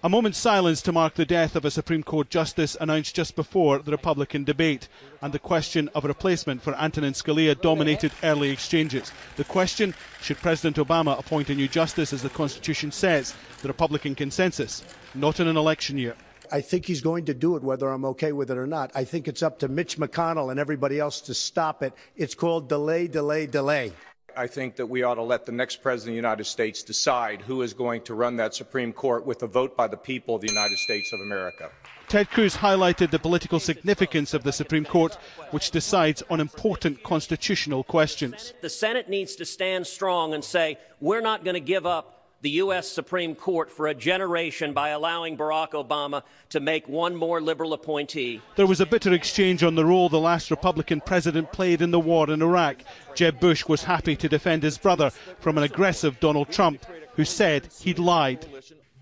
A moment's silence to mark the death of a Supreme Court justice announced just before the Republican debate, and the question of a replacement for Antonin Scalia dominated early exchanges. The question, should President Obama appoint a new justice as the Constitution says? The Republican consensus, not in an election year. I think he's going to do it whether I'm okay with it or not. I think it's up to Mitch McConnell and everybody else to stop it. It's called delay, delay, delay. I think that we ought to let the next president of the United States decide who is going to run that Supreme Court with a vote by the people of the United States of America. Ted Cruz highlighted the political significance of the Supreme Court, which decides on important constitutional questions. The Senate needs to stand strong and say, we're not going to give up the U.S. Supreme Court for a generation by allowing Barack Obama to make one more liberal appointee. There was a bitter exchange on the role the last Republican president played in the war in Iraq. Jeb Bush was happy to defend his brother from an aggressive Donald Trump, who said he'd lied.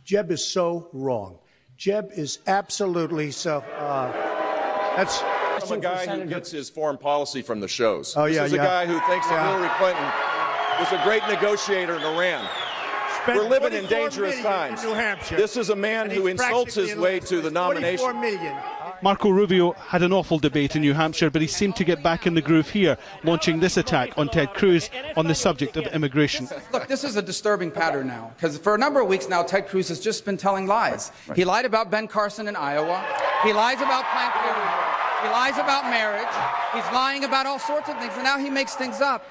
Jeb is so wrong. Jeb is absolutely so. That's I'm a guy who gets his foreign policy from the shows. Oh, yeah, this is a guy who thinks that Hillary Clinton was a great negotiator in Iran. We're living in dangerous times. This is a man who insults his way to the nomination. Marco Rubio had an awful debate in New Hampshire, but he seemed to get back in the groove here, launching this attack on Ted Cruz on the subject of immigration. Look, this is a disturbing pattern now, because for a number of weeks now, Ted Cruz has just been telling lies. Right. He lied about Ben Carson in Iowa. He lies about Planned Parenthood. He lies about marriage. He's lying about all sorts of things, and now he makes things up.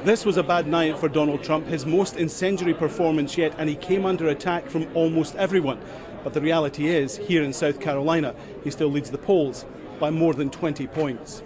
This was a bad night for Donald Trump, his most incendiary performance yet, and he came under attack from almost everyone. But the reality is, here in South Carolina, he still leads the polls by more than 20 points.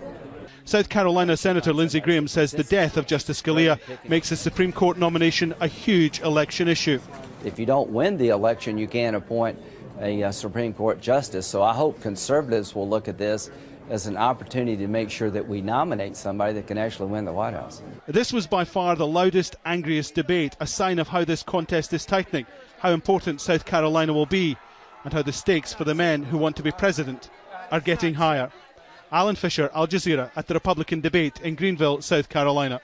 South Carolina Senator Lindsey Graham says the death of Justice Scalia makes the Supreme Court nomination a huge election issue. If you don't win the election, you can't appoint a Supreme Court justice. So I hope conservatives will look at this as an opportunity to make sure that we nominate somebody that can actually win the White House. This was by far the loudest, angriest debate, a sign of how this contest is tightening, how important South Carolina will be, and how the stakes for the men who want to be president are getting higher. Alan Fisher, Al Jazeera, at the Republican debate in Greenville, South Carolina.